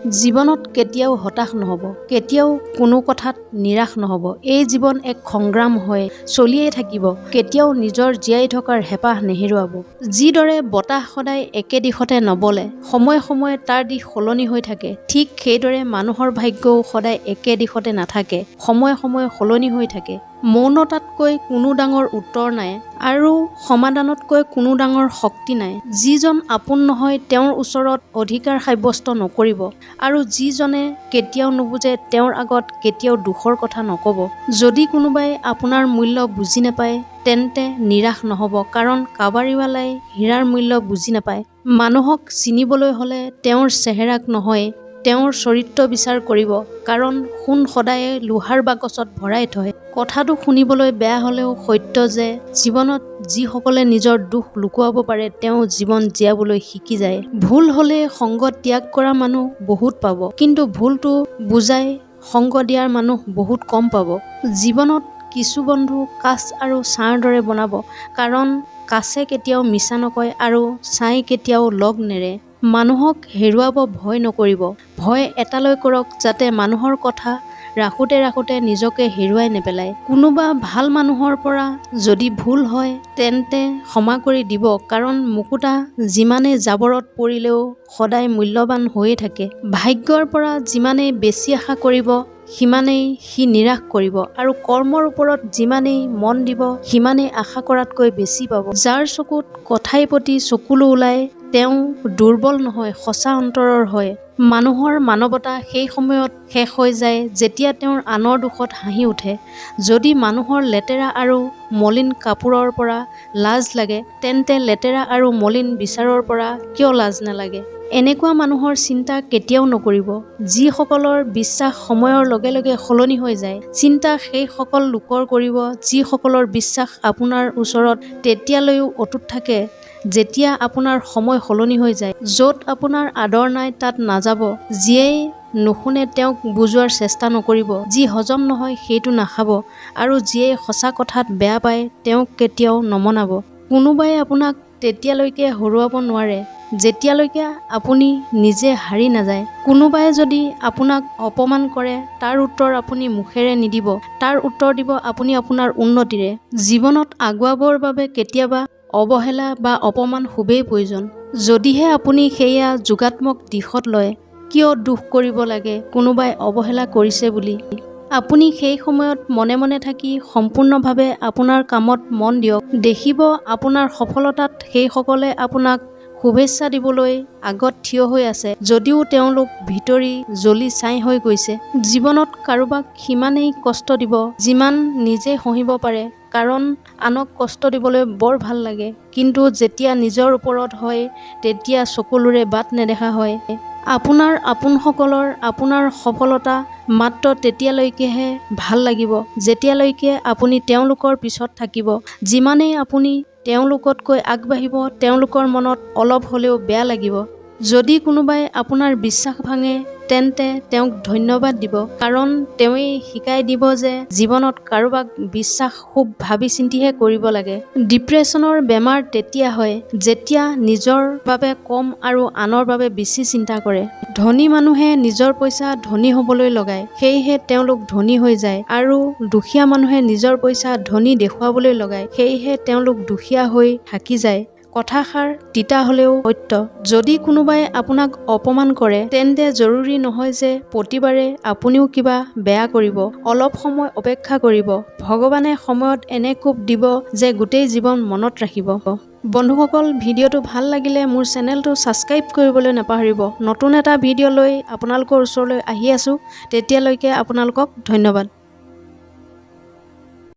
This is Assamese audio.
জীৱনত কেতিয়াও হতাশ নহব, কেতিয়াও কোনো কথাত নিৰাশ নহব। এই জীৱন এক সংগ্ৰাম হৈ চলিয়ে থাকিব, কেতিয়াও নিজৰ জীয়াই থকাৰ হেঁপাহ নেহেৰুৱাব। যিদৰে বতাহ সদায় একে দিশতে নবলে, সময়ে সময়ে তাৰ দিশ সলনি হৈ থাকে, ঠিক সেইদৰে মানুহৰ ভাগ্যও সদায় একে দিশতে নাথাকে, সময়ে সময়ে সলনি হৈ থাকে। মৌনতাতকৈ কোনো ডাঙৰ উত্তৰ নাই আৰু সমাধানতকৈ কোনো ডাঙৰ শক্তি নাই। যিজন আপোন নহয় তেওঁৰ ওচৰত অধিকাৰ সাব্যস্ত নকৰিব আৰু যিজনে কেতিয়াও নুবুজে তেওঁৰ আগত কেতিয়াও দুখৰ কথা নকব। যদি কোনোবাই আপোনাৰ মূল্য বুজি নাপায় তেন্তে নিৰাশ নহব, কাৰণ কাবাৰীৱালাই হীৰাৰ মূল্য বুজি নাপায়। মানুহক চিনিবলৈ হ'লে তেওঁৰ চেহেৰাক নহয় তেওঁৰ চৰিত্ৰ বিচাৰ কৰিব, কাৰণ সোণ সদায়ে লোহাৰ বাকচত ভৰাই থয়। কথাটো শুনিবলৈ বেয়া হ'লেও সত্য যে জীৱনত যিসকলে নিজৰ দুখ লুকুৱাব পাৰে তেওঁ জীৱন জীয়াবলৈ শিকি যায়। ভুল হ'লে সংগ ত্যাগ কৰা মানুহ বহুত পাব, কিন্তু ভুলটো বুজাই সংগ দিয়াৰ মানুহ বহুত কম পাব। জীৱনত কিছু বন্ধু কাঁচ আৰু ছাঁৰ দৰে বনাব, কাৰণ কাছে কেতিয়াও মিছা নকয় আৰু ছাঁই কেতিয়াও লগ নেৰে। মানুহক হেৰুৱাব ভয় নকৰিব, ভয় এটালৈ কৰক যাতে মানুহৰ কথা ৰাখোতে ৰাখোতে নিজকে হেৰুৱাই নেপেলায়। কোনোবা ভাল মানুহৰ পৰা যদি ভুল হয় তেন্তে ক্ষমা কৰি দিব, কাৰণ মুকুতা যিমানেই জাবৰত পৰিলেও সদায় মূল্যৱান হৈয়ে থাকে। ভাগ্যৰ পৰা যিমানেই বেছি আশা কৰিব সিমানেই সি নিৰাশ কৰিব, আৰু কৰ্মৰ ওপৰত যিমানেই মন দিব সিমানেই আশা কৰাতকৈ বেছি পাব। যাৰ চকুত কথাই প্ৰতি চকুলো ওলায় তেওঁ দুৰ্বল নহয়, সঁচা অন্তৰৰ হয়। মানুহৰ মানৱতা সেই সময়ত শেষ হৈ যায় যেতিয়া তেওঁৰ আনৰ দুখত হাঁহি উঠে। যদি মানুহৰ লেতেৰা আৰু মলিন কাপোৰৰ পৰা লাজ লাগে তেন্তে লেতেৰা আৰু মলিন বিচাৰৰ পৰা কিয় লাজ নালাগে? এনেকুৱা মানুহৰ চিন্তা কেতিয়াও নকৰিব যিসকলৰ বিশ্বাস সময়ৰ লগে লগে সলনি হৈ যায়। চিন্তা সেই সকল লোকৰ কৰিব যিসকলৰ বিশ্বাস আপোনাৰ ওচৰত তেতিয়ালৈও অটুট থাকে যেতিয়া আপোনাৰ সময় সলনি হৈ যায়। য'ত আপোনাৰ আদৰ নাই তাত নাযাব, যিয়েই নুশুনে তেওঁক বুজোৱাৰ চেষ্টা নকৰিব, যি হজম নহয় সেইটো নাখাব, আৰু যিয়ে সঁচা কথাত বেয়া পায় তেওঁক কেতিয়াও নমনাব। কোনোবাই আপোনাক তেতিয়ালৈকে হৰুৱাব নোৱাৰে যেতিয়ালৈকে আপুনি নিজে হাৰি নাযায়। কোনোবাই যদি আপোনাক অপমান কৰে তাৰ উত্তৰ আপুনি মুখেৰে নিদিব, তাৰ উত্তৰ দিব আপুনি আপোনাৰ উন্নতিৰে। জীৱনত আগুৱাবৰ বাবে কেতিয়াবা অৱহেলা বা অপমান খুবেই প্ৰয়োজন। যদিহে আপুনি সেয়া যোগাত্মক দিশত লয়, কিয় দুখ কৰিব লাগে কোনোবাই অৱহেলা কৰিছে বুলি? আপুনি সেই সময়ত মনে মনে থাকি সম্পূৰ্ণভাৱে আপোনাৰ কামত মন দিয়ক। দেখিব আপোনাৰ সফলতাত সেইসকলে আপোনাক শুভেচ্ছা দিবলৈ আগত থিয় হৈ আছে, যদিও তেওঁলোক ভিতৰি জ্বলি ছাই হৈ গৈছে। জীৱনত কাৰোবাক সিমানেই কষ্ট দিব যিমান নিজে সহিব পাৰে, কাৰণ আনক কষ্ট দিবলৈ বৰ ভাল লাগে, কিন্তু যেতিয়া নিজৰ ওপৰত হয় তেতিয়া চকুলোৰে বাট নেদেখা হয়। আপোনাৰ আপোনসকলৰ আপোনাৰ সফলতা মাত্ৰ তেতিয়ালৈকেহে ভাল লাগিব যেতিয়ালৈকে আপুনি তেওঁলোকৰ পিছত থাকিব। যিমানেই আপুনি তেওঁলোকতকৈ আগবাঢ়িব তেওঁলোকৰ মনত অলপ হ'লেও বেয়া লাগিব। যদি কোনোবাই আপোনাৰ বিশ্বাস ভাঙে তেন্তে তেওঁক ধন্যবাদ দিব, কাৰণ তেওঁই শিকাই দিব যে জীৱনত কাৰোবাক বিশ্বাস খুব ভাবি চিন্তিহে কৰিব লাগে। ডিপ্ৰেশ্যনৰ বেমাৰ তেতিয়া হয় যেতিয়া নিজৰ বাবে কম আৰু আনৰ বাবে বেছি চিন্তা কৰে। ধনী মানুহে নিজৰ পইচা ধনী হ'বলৈ লগায়, সেয়েহে তেওঁলোক ধনী হৈ যায়, আৰু দুখীয়া মানুহে নিজৰ পইচা ধনী দেখুৱাবলৈ লগায়, সেয়েহে তেওঁলোক দুখীয়া হৈ থাকি যায়। কথাষাৰ তিতা হ'লেও সত্য। যদি কোনোবাই আপোনাক অপমান কৰে তেন্তে জৰুৰী নহয় যে প্ৰতিবাৰে আপুনিও কিবা বেয়া কৰিব। অলপ সময় অপেক্ষা কৰিব, ভগৱানে সময়ত এনে কোব দিব যে গোটেই জীৱন মনত ৰাখিব। বন্ধুসকল, ভিডিঅ'টো ভাল লাগিলে মোৰ চেনেলটো ছাবস্ক্ৰাইব কৰিবলৈ নাপাহৰিব। নতুন এটা ভিডিঅ' লৈ আপোনালোকৰ ওচৰলৈ আহি আছোঁ, তেতিয়ালৈকে আপোনালোকক ধন্যবাদ।